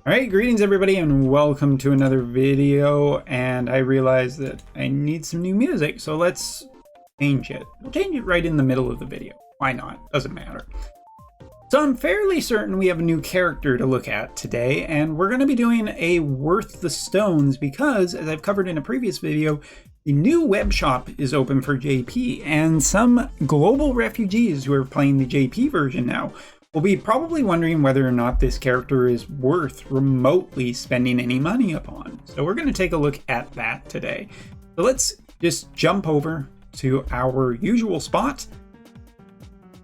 Alright, greetings everybody and welcome to another video, and I realized that I need some new music, so let's change it. We'll change it right in the middle of the video. Why not? Doesn't matter. So I'm fairly certain we have a new character to look at today, and we're going to be doing a Worth the Stones because, as I've covered in a previous video, the new web shop is open for JP, and some global refugees who are playing the JP version now will be probably wondering whether or not this character is worth remotely spending any money upon. So we're going to take a look at that today. So let's just jump over to our usual spot.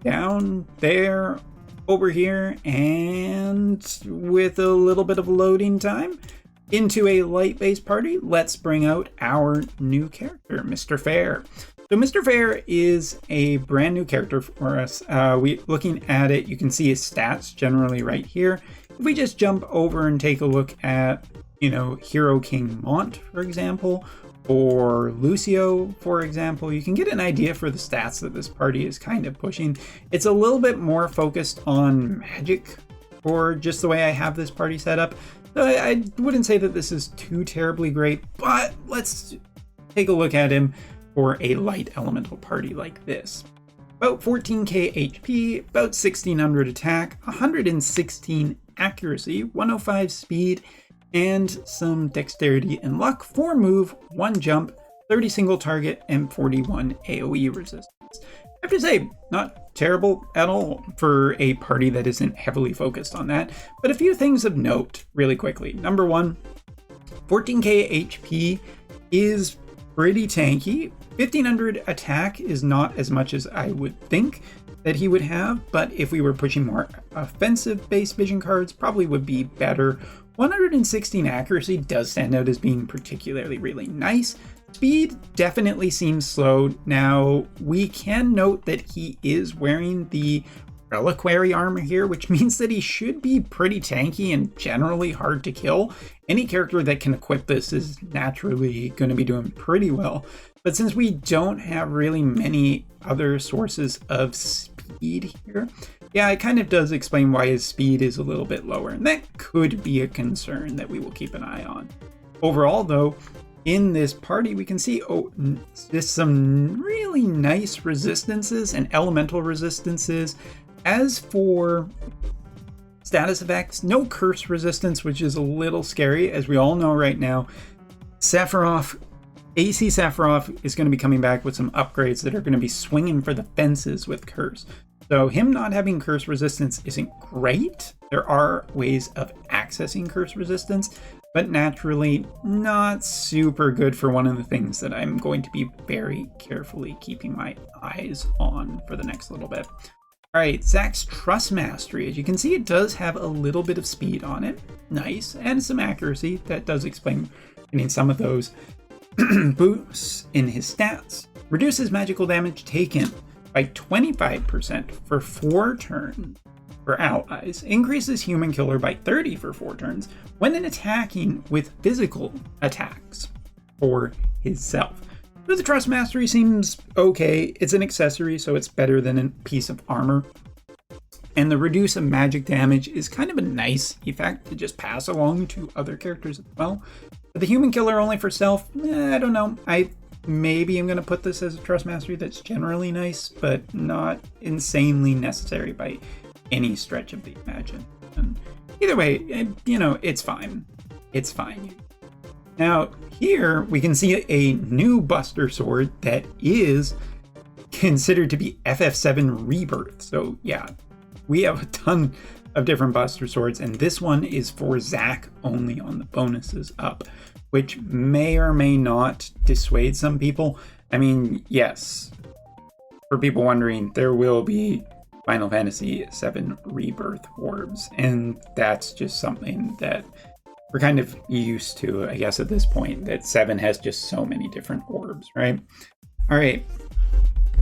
Down there, over here, and with a little bit of loading time, into a light-based party, let's bring out our new character, Mr. Fair. So Mr. Fair is a brand new character for us. Looking at it, you can see his stats generally right here. If we just jump over and take a look at, Hero King Mont, for example, or Lucio, for example, you can get an idea for the stats that this party is kind of pushing. It's a little bit more focused on magic for just the way I have this party set up. So I wouldn't say that this is too terribly great, but let's take a look at him for a light elemental party like this. About 14k HP, about 1600 attack, 116 accuracy, 105 speed, and some dexterity and luck, 4 move, 1 jump, 30 single target, and 41 AoE resistance. I have to say, not terrible at all for a party that isn't heavily focused on that, but a few things of note really quickly. Number one, 14k HP is pretty tanky. 1500 attack is not as much as I would think that he would have, but if we were pushing more offensive based vision cards, probably would be better. 116 accuracy does stand out as being particularly really nice. Speed definitely seems slow. Now, we can note that he is wearing the reliquary armor here, which means that he should be pretty tanky and generally hard to kill. Any character that can equip this is naturally going to be doing pretty well. But since we don't have really many other sources of speed here, yeah, it kind of does explain why his speed is a little bit lower. And that could be a concern that we will keep an eye on. Overall, though, in this party, we can see there's some really nice resistances and elemental resistances. As for status effects, no curse resistance, which is a little scary. As we all know right now, AC Sephiroth is going to be coming back with some upgrades that are going to be swinging for the fences with curse. So him not having curse resistance isn't great. There are ways of accessing curse resistance, but naturally not super good for one of the things that I'm going to be very carefully keeping my eyes on for the next little bit. All right, Zack's Trust Mastery. As you can see, it does have a little bit of speed on it. Nice. And some accuracy. That does explain some of those boosts in his stats. Reduces magical damage taken by 25% for 4 turns for allies. Increases human killer by 30 for 4 turns when attacking with physical attacks for himself. So the Trust Mastery seems okay. It's an accessory, so it's better than a piece of armor. And the reduce of magic damage is kind of a nice effect to just pass along to other characters as well. But the human killer only for self, I don't know. Maybe I'm going to put this as a Trust Mastery that's generally nice, but not insanely necessary by any stretch of the imagination. Either way, it's fine. It's fine. Now, here we can see a new Buster Sword that is considered to be FF7 Rebirth. So yeah, we have a ton of different Buster Swords, and this one is for Zack only on the bonuses up, which may or may not dissuade some people. I mean, yes, for people wondering, there will be Final Fantasy VII Rebirth orbs, and that's just something that we're kind of used to, I guess, at this point, that 7 has just so many different orbs, right? All right,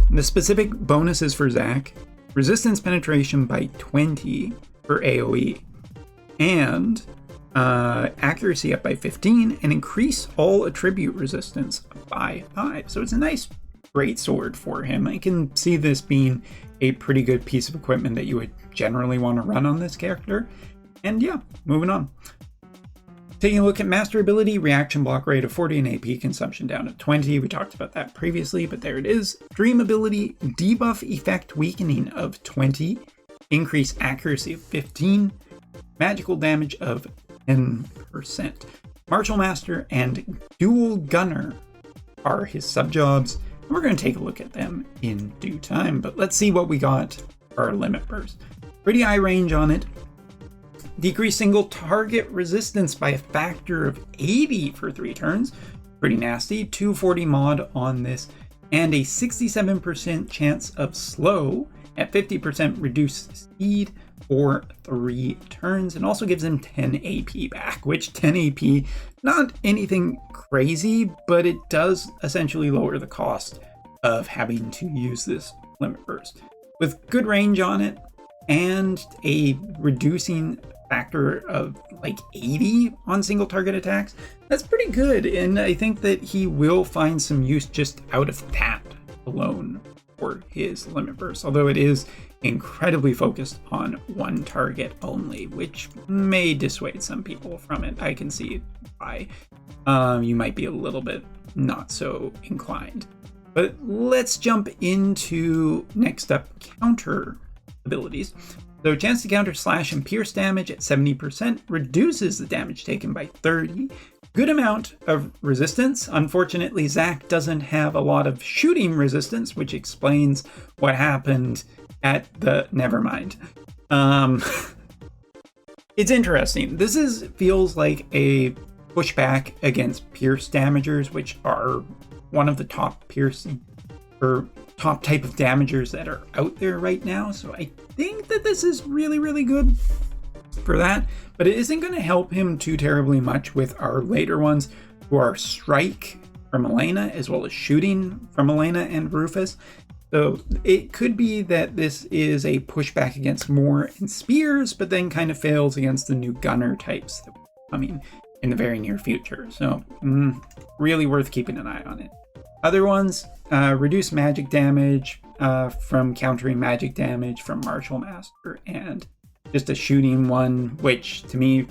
the specific bonuses for Zack: resistance penetration by 20 for AoE, and accuracy up by 15, and increase all attribute resistance by 5. So it's a nice, great sword for him. I can see this being a pretty good piece of equipment that you would generally want to run on this character. And yeah, moving on. Taking a look at master ability, reaction block rate of 40 and AP consumption down to 20. We talked about that previously, but there it is. Dream ability, debuff effect weakening of 20, increase accuracy of 15, magical damage of 10%. Martial Master and Dual Gunner are his subjobs, and we're going to take a look at them in due time. But let's see what we got for our limit burst. Pretty high range on it. Decrease single target resistance by a factor of 80 for 3 turns. Pretty nasty. 240 mod on this, and a 67% chance of slow at 50% reduced speed for 3 turns, and also gives him 10 AP back, which 10 AP, not anything crazy, but it does essentially lower the cost of having to use this limit burst. With good range on it and a reducing factor of like 80 on single target attacks, that's pretty good, and I think that he will find some use just out of that alone for his limit burst, although it is incredibly focused on one target only, which may dissuade some people from it. I can see why you might be a little bit not so inclined. But let's jump into next up, counter abilities. So chance to counter slash and pierce damage at 70%, reduces the damage taken by 30. Good amount of resistance. Unfortunately, Zack doesn't have a lot of shooting resistance, which explains what happened at the... Nevermind. It's interesting. This feels like a pushback against pierce damagers, which are one of the top piercing or top type of damagers that are out there right now. So I think that this is really, really good for that, but it isn't going to help him too terribly much with our later ones, who are strike from Elena as well as shooting from Elena and Rufus. So it could be that this is a pushback against more in spears, but then kind of fails against the new gunner types that are coming in the very near future. So really worth keeping an eye on it. Other ones, reduce magic damage from countering magic damage from Martial Master, and just a shooting one, which to me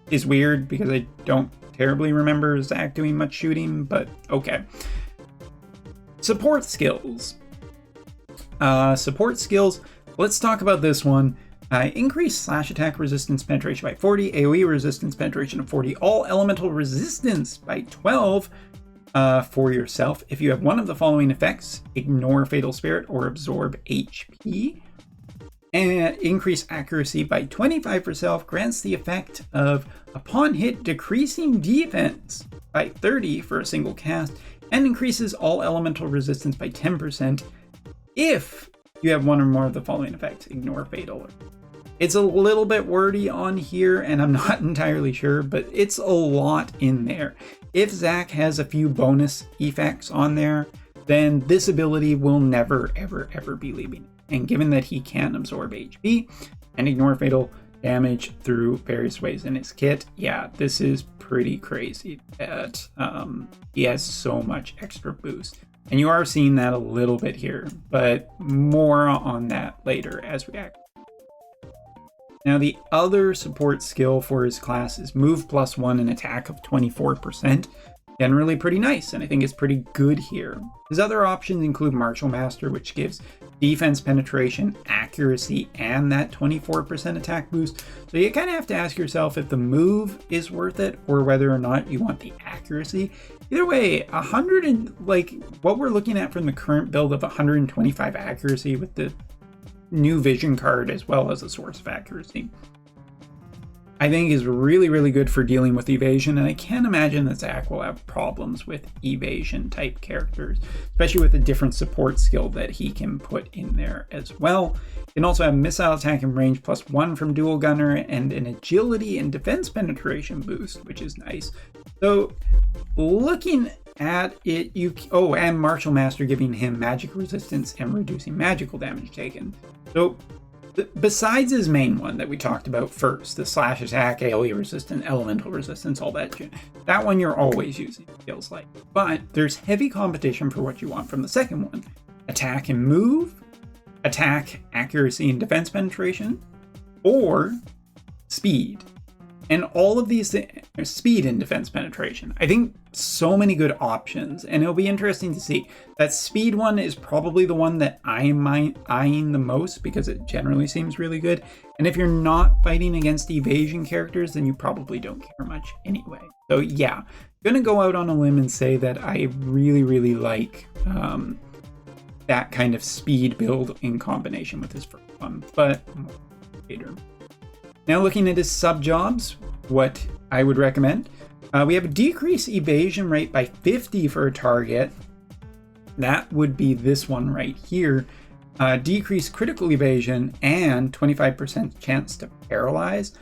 is weird because I don't terribly remember Zack doing much shooting, but okay. Support skills. Let's talk about this one. Increase slash attack resistance penetration by 40, AoE resistance penetration of 40, all elemental resistance by 12 for yourself. If you have one of the following effects, ignore Fatal Spirit or absorb HP. And increase accuracy by 25 for self, grants the effect of, upon hit, decreasing defense by 30 for a single cast, and increases all elemental resistance by 10% if you have one or more of the following effects, ignore Fatal. It's a little bit wordy on here, and I'm not entirely sure, but it's a lot in there. If Zack has a few bonus effects on there, then this ability will never, ever, ever be leaving. And given that he can absorb HP and ignore fatal damage through various ways in his kit, yeah, this is pretty crazy that he has so much extra boost. And you are seeing that a little bit here, but more on that later as we act. Now, the other support skill for his class is move +1 and attack of 24%. Generally pretty nice, and I think it's pretty good here. His other options include Martial Master, which gives defense penetration, accuracy, and that 24% attack boost. So you kind of have to ask yourself if the move is worth it or whether or not you want the accuracy. Either way, 100 and like what we're looking at from the current build of 125 accuracy with the new vision card as well as a source of accuracy, I think is really, really good for dealing with evasion, and I can't imagine that Zack will have problems with evasion type characters, especially with the different support skill that he can put in there as well. You can also have missile attack and range +1 from Dual Gunner and an agility and defense penetration boost, which is nice. So looking at it, and Martial Master giving him magic resistance and reducing magical damage taken. So besides his main one that we talked about first, the slash attack, AoE resistance, elemental resistance, all that shit, that one you're always using, it feels like. But there's heavy competition for what you want from the second one. Attack and move, attack, accuracy, and defense penetration, or speed. And all of these There's speed and defense penetration. I think so many good options, and it'll be interesting to see. That speed one is probably the one that I'm eyeing the most because it generally seems really good. And if you're not fighting against evasion characters, then you probably don't care much anyway. So yeah, I'm gonna go out on a limb and say that I really, really like that kind of speed build in combination with his first one, but more later. Now looking at his sub-jobs, what I would recommend. We have a decrease evasion rate by 50 for a target. That would be this one right here. Decrease critical evasion and 25% chance to paralyze.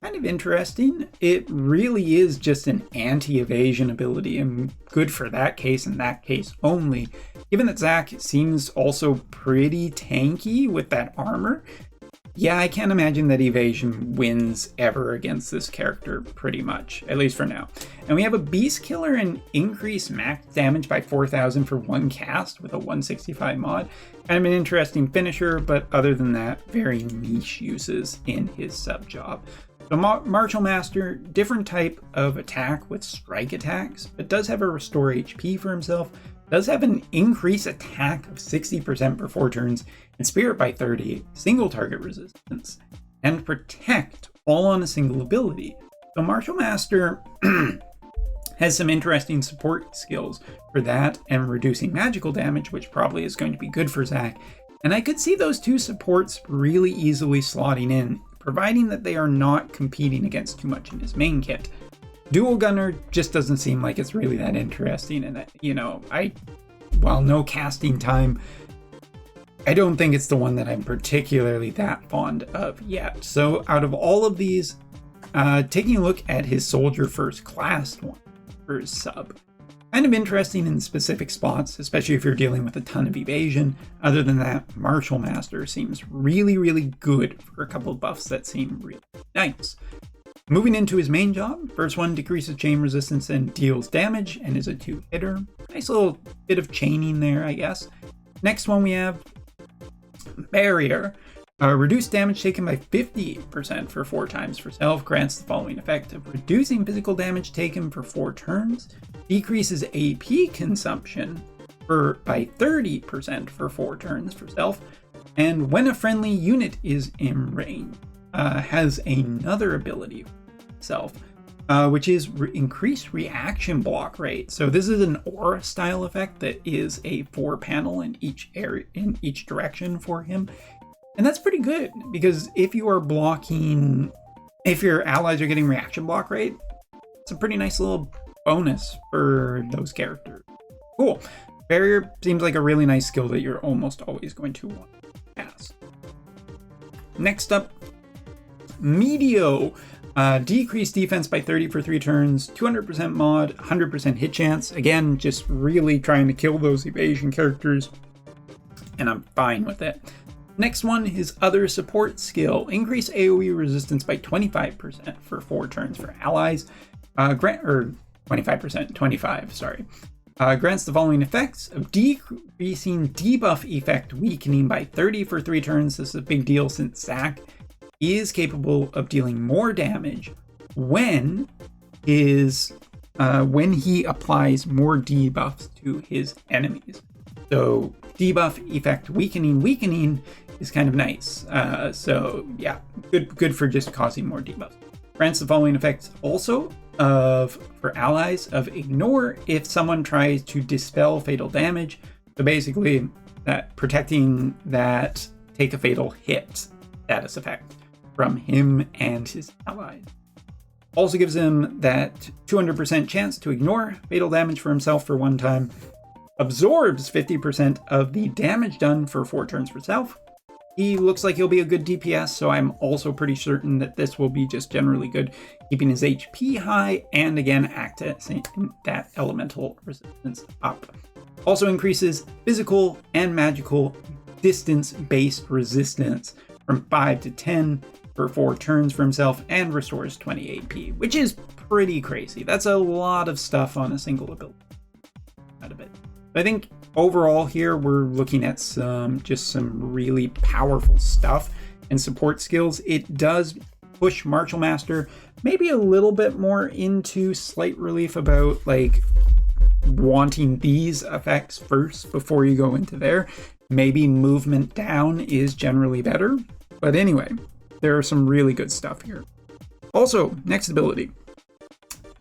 Kind of interesting. It really is just an anti-evasion ability and good for that case and that case only. Given that Zack seems also pretty tanky with that armor, yeah, I can't imagine that evasion wins ever against this character, pretty much, at least for now. And we have a Beast Killer and increase max damage by 4,000 for one cast with a 165 mod. Kind of an interesting finisher, but other than that, very niche uses in his sub-job. So Martial Master, different type of attack with strike attacks, but does have a restore HP for himself, does have an increase attack of 60% per 4 turns, and spirit by 30, single target resistance, and protect all on a single ability. So Martial Master has some interesting support skills for that and reducing magical damage, which probably is going to be good for Zack. And I could see those two supports really easily slotting in, providing that they are not competing against too much in his main kit. Dual Gunner just doesn't seem like it's really that interesting, and while no casting time, I don't think it's the one that I'm particularly that fond of yet. So out of all of these, taking a look at his Soldier First Class one for his sub, kind of interesting in specific spots, especially if you're dealing with a ton of evasion. Other than that, Martial Master seems really, really good for a couple of buffs that seem really nice. Moving into his main job, first one decreases chain resistance and deals damage and is a 2-hitter. Nice little bit of chaining there, I guess. Next one we have Barrier. Reduced damage taken by 50% for 4 times for self, grants the following effect of reducing physical damage taken for 4 turns, decreases AP consumption by 30% for 4 turns for self, and when a friendly unit is in range, has another ability self, which is increased reaction block rate. So this is an aura style effect that is a 4 panel in each area, in each direction for him. And that's pretty good because if you are blocking, if your allies are getting reaction block rate, it's a pretty nice little bonus for those characters. Cool. Barrier seems like a really nice skill that you're almost always going to want to cast. Next up, Medio. Decreased defense by 30 for 3 turns, 200% mod, 100% hit chance. Again, just really trying to kill those evasion characters, and I'm fine with it. Next one, his other support skill. Increase AoE resistance by 25% for 4 turns for allies. 25%, sorry. Grants the following effects of decreasing debuff effect weakening by 30 for 3 turns. This is a big deal since Zack is capable of dealing more damage when he applies more debuffs to his enemies. So debuff effect weakening is kind of nice. So yeah, good for just causing more debuffs. Grants the following effects also for allies of ignore if someone tries to dispel fatal damage. So basically that protecting that take a fatal hit status effect from him and his allies. Also gives him that 200% chance to ignore fatal damage for himself for 1 time. Absorbs 50% of the damage done for 4 turns for self. He looks like he'll be a good DPS, so I'm also pretty certain that this will be just generally good, keeping his HP high and again accessing that elemental resistance up. Also increases physical and magical distance-based resistance from 5 to 10 for 4 turns for himself and restores 20 AP, which is pretty crazy. That's a lot of stuff on a single ability. Out of it. I think overall here we're looking at some really powerful stuff and support skills. It does push Martial Master maybe a little bit more into slight relief about like wanting these effects first before you go into there. Maybe movement down is generally better. But anyway, there are some really good stuff here. Also, next ability.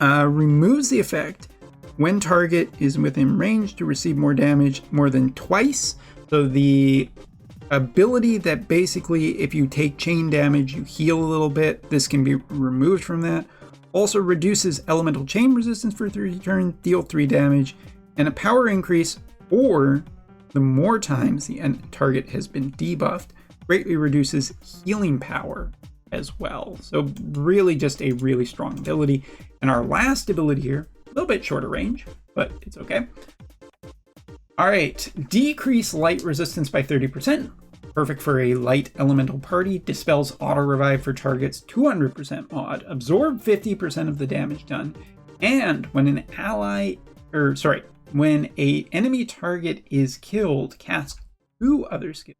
Removes the effect when target is within range to receive more damage more than twice. So the ability that basically if you take chain damage, you heal a little bit, this can be removed from that. Also reduces elemental chain resistance for 3 turns, deal 3 damage, and a power increase, or the more times the target has been debuffed, greatly reduces healing power as well. So really just a really strong ability. And our last ability here, a little bit shorter range, but it's okay. All right, decrease light resistance by 30%. Perfect for a light elemental party. Dispels auto revive for targets 200% mod. Absorb 50% of the damage done. And when an enemy target is killed, cast 2 other skills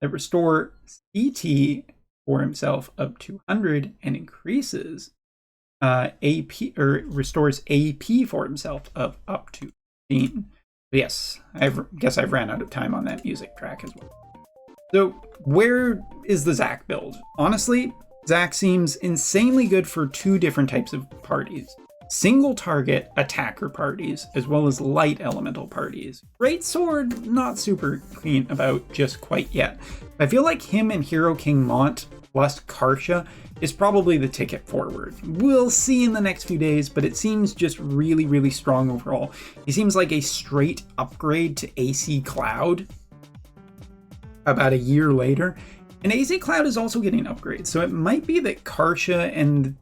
that restore CT for himself of 200 and increases AP, or restores AP for himself of up to 15. Yes, I guess I've ran out of time on that music track as well. So where is the Zack build? Honestly, Zack seems insanely good for 2 different types of parties. Single target attacker parties, as well as light elemental parties. Great Sword, not super clean about just quite yet. I feel like him and Hero King Mont plus Kartia is probably the ticket forward. We'll see in the next few days, but it seems just really, really strong overall. He seems like a straight upgrade to AC Cloud about a year later. And AC Cloud is also getting upgrades, so it might be that Kartia and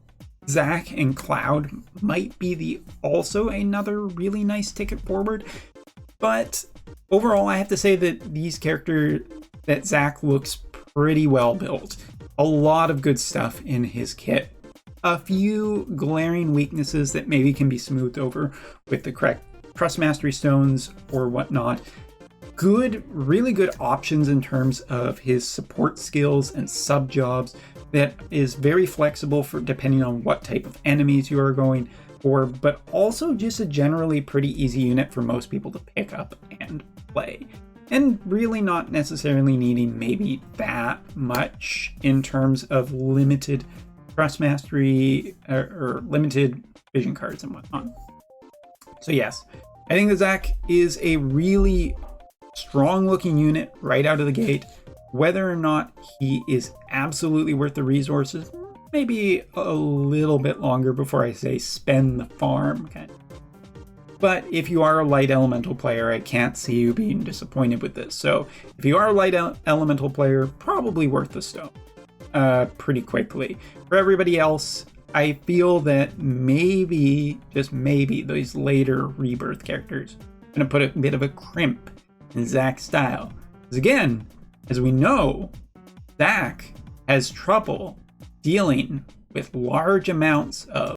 Zack and Cloud might be also another really nice ticket forward. But overall, I have to say that these characters, that Zack looks pretty well built. A lot of good stuff in his kit. A few glaring weaknesses that maybe can be smoothed over with the correct Trust Mastery Stones or whatnot. Really good options in terms of his support skills and sub jobs that is very flexible for depending on what type of enemies you are going for, but also just a generally pretty easy unit for most people to pick up and play. And really not necessarily needing maybe that much in terms of limited Trust Mastery or limited vision cards and whatnot. So yes, I think the Zack is a really strong looking unit right out of the gate. Whether or not he is absolutely worth the resources, maybe a little bit longer before I say spend the farm. Okay. But if you are a light elemental player, I can't see you being disappointed with this. So if you are a light elemental player, probably worth the stone pretty quickly. For everybody else, I feel that maybe, just maybe, those later rebirth characters are going to put a bit of a crimp in Zack's style. Because again, as we know, Zack has trouble dealing with large amounts of